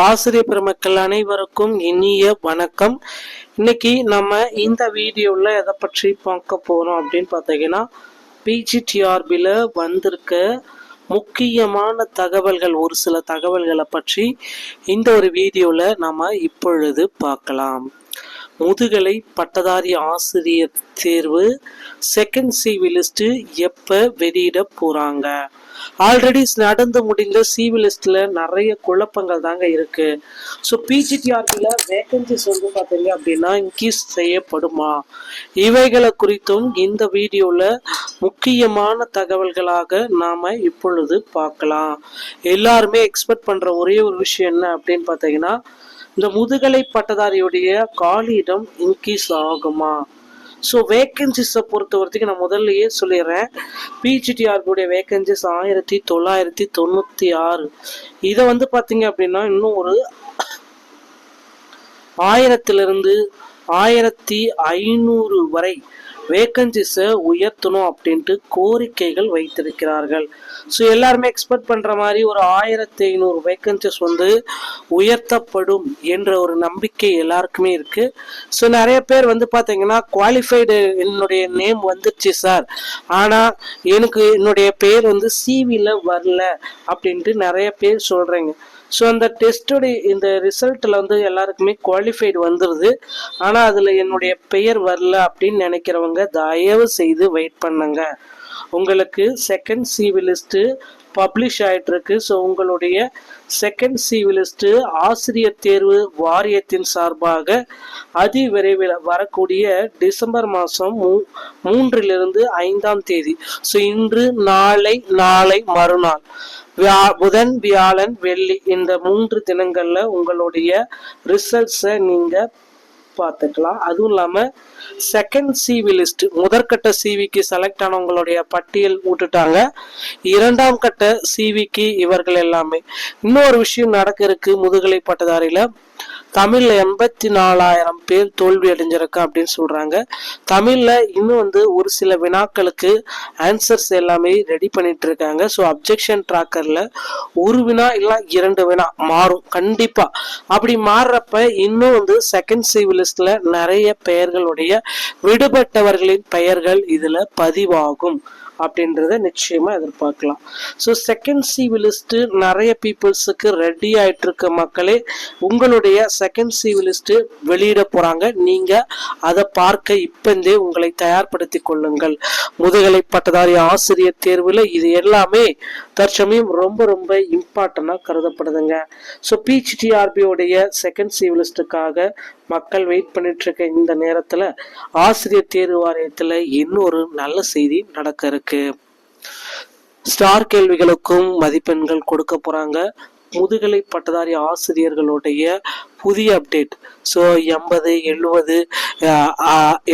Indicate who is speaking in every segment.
Speaker 1: ஆசிரியர் பெருமக்கள் அனைவருக்கும் இனிய வணக்கம். இன்னைக்கு நம்ம இந்த வீடியோவில் எதை பற்றி பார்க்க போகிறோம் அப்படின்னு பார்த்தீங்கன்னா, பிஜிடிஆர்பியில் வந்திருக்க முக்கியமான தகவல்கள், ஒரு சில தகவல்களை பற்றி இந்த ஒரு வீடியோவில் நம்ம இப்பொழுது பார்க்கலாம். முதுகலை பட்டதாரி ஆசிரியர் தேர்வு செகண்ட் சிவி லிஸ்ட் எப்போ வெளியிட போகிறாங்க? ஆல்ரெடி நடந்து முடிந்த சிவி லிஸ்ட்ல நிறைய குழப்பங்கள் தாங்க இருக்கு. ஸோ பிஜிடிஆர்பியில் வேகன்சிஸ் வந்து பார்த்தீங்க அப்படின்னா இன்க்ரீஸ் செய்யப்படுமா? இவைகளை குறித்தும் இந்த வீடியோவில் முக்கியமான தகவல்களாக நாம் இப்பொழுது பார்க்கலாம். எல்லாருமே எக்ஸ்பெக்ட் பண்ணுற ஒரே ஒரு விஷயம் என்ன அப்படின்னு பார்த்தீங்கன்னா, இந்த முதுகலை பட்டதாரியுடைய காலியிடம் இன்க்ரீஸ் ஆகுமா? ஸோ வேக்கன்சிஸை பொறுத்த வரைக்கும் நான் முதல்லையே சொல்லிடுறேன், பிஜிடிஆர்பியுடைய வேக்கன்சிஸ் 1996. இதை வந்து பார்த்தீங்க அப்படின்னா இன்னும் ஒரு 1000 1500 வரை வேக்கன்சிஸை உயர்த்தணும் அப்படின்ட்டு கோரிக்கைகள் வைத்திருக்கிறார்கள். ஸோ எல்லாருமே எக்ஸ்பெக்ட் பண்ணுற மாதிரி ஒரு 1500 வேக்கன்சிஸ் வந்து உயர்த்தப்படும் என்ற ஒரு நம்பிக்கை எல்லாருக்குமே இருக்குது. ஸோ நிறைய பேர் வந்து பார்த்தீங்கன்னா, குவாலிஃபைடு என்னுடைய நேம் வந்துடுச்சு சார், ஆனால் எனக்கு என்னுடைய பேர் வந்து சிவியில் வரல அப்படின்ட்டு நிறைய பேர் சொல்கிறீங்க. ஸோ அந்த டெஸ்டோடைய இந்த ரிசல்ட்டில் வந்து எல்லாருக்குமே குவாலிஃபைடு வந்துடுது, ஆனால் அதில் என்னுடைய பெயர் வரல அப்படின்னு நினைக்கிறவங்க தயவு செய்து வெயிட் பண்ணுங்க. உங்களுக்கு செகண்ட் சிவி லிஸ்ட்டு பப்ளிஷ் ஆகிட்டு இருக்கு. ஸோ உங்களுடைய செகண்ட் சிவி லிஸ்ட்டு ஆசிரியர் தேர்வு வாரியத்தின் சார்பாக அதி விரைவில் வரக்கூடிய டிசம்பர் மாதம் 3 to 5 ஸோ இன்று நாளை மறுநாள் புதன் வியாழன் வெள்ளி இந்த 3 தினங்கள்ல உங்களுடைய ரிசல்ட்ஸை நீங்க பார்த்துக்கலாம். அதுவும் இல்லாமல் செகண்ட் சிவி லிஸ்ட் முதற்கட்ட சிவிக்கு செலக்ட் ஆனவங்களுடைய பட்டியல் விட்டுட்டாங்க. 2ஆம் கட்ட சிவிக்கு இவர்கள் எல்லாமே. இன்னொரு விஷயம் நடக்க இருக்கு. முதுகலை பட்டதாரியில தமிழ்ல 84,000 பேர் தோல்வி அடைஞ்சிருக்கு அப்படின்னு சொல்றாங்க. தமிழ்ல இன்னும் வந்து ஒரு சில வினாக்களுக்கு ஆன்சர்ஸ் எல்லாமே ரெடி பண்ணிட்டு இருக்காங்க. ஸோ அப்ஜெக்ஷன் ட்ராக்கர்ல ஒரு வினா இல்லை 2 வினா மாறும் கண்டிப்பா. அப்படி மாறுறப்ப இன்னும் வந்து செகண்ட் சிவி லிஸ்ட்ல நிறைய பெயர்களுடைய விடுபட்டவர்களின் பெயர்கள் இதுல பதிவாகும் அப்படின்றத நிச்சயமா எதிர்பார்க்கலாம். ஸோ செகண்ட் சிவி லிஸ்ட் நிறைய பீப்புள்ஸுக்கு ரெடி ஆயிட்டு இருக்க மக்களே, உங்களுடைய செகண்ட் சிவி லிஸ்ட் வெளியிட போறாங்க. நீங்க அதை பார்க்க இப்பந்தே உங்களை தயார்படுத்தி கொள்ளுங்கள். முதுகலை பட்டதாரி ஆசிரியர் தேர்வில் இது எல்லாமே தற்சமயம் ரொம்ப இம்பார்ட்டண்டா கருதப்படுதுங்க. ஸோ பிஜிடிஆர்பியோடைய செகண்ட் சிவி லிஸ்டுக்காக மக்கள் வெயிட் பண்ணிட்டு இருக்க இந்த நேரத்துல ஆசிரியர் தேர்வு வாரியத்துல இன்னொரு நல்ல செய்தி நடக்க இருக்கு. ஸ்டார் கேள்விகளுக்கும் மதிப்பெண்கள் கொடுக்க போறாங்க. முதுகலை பட்டதாரி ஆசிரியர்களுடைய புதிய update. So 80, 70,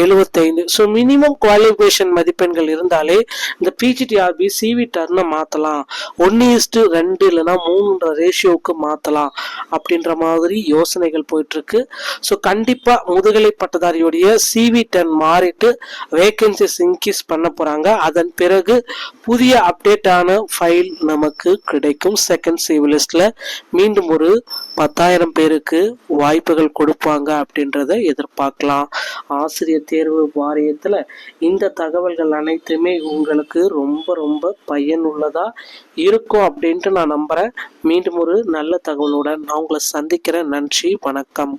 Speaker 1: 75 so minimum qualification மதிப்பெண்கள் இருந்தாலே இந்த பிஜிடிஆர்பி சிவி டர்னை மாற்றலாம். 1:2 இல்லைன்னா 3 ரேஷியோவுக்கு மாற்றலாம் அப்படின்ற மாதிரி யோசனைகள் போயிட்டுருக்கு. ஸோ கண்டிப்பாக முதுகலை பட்டதாரியுடைய சிவி டர்ன் மாறிட்டு வேகன்சிஸ் இன்க்ரீஸ் பண்ண போகிறாங்க. அதன் பிறகு புதிய அப்டேட்டான ஃபைல் நமக்கு கிடைக்கும். செகண்ட் சிவி லிஸ்ட்டில் மீண்டும் ஒரு 10,000 பேருக்கு வாய்ப்புகள் கொடுப்பாங்க அப்படின்றத எதிர்பார்க்கலாம். ஆசிரியர் தேர்வு வாரியத்துல இந்த தகவல்கள் அனைத்துமே உங்களுக்கு ரொம்ப பயனுள்ளதா இருக்கும் அப்படின்ட்டு நான் நம்புறேன். மீண்டும் ஒரு நல்ல தகவலுடன் நான் உங்களை சந்திக்கிறேன். நன்றி, வணக்கம்.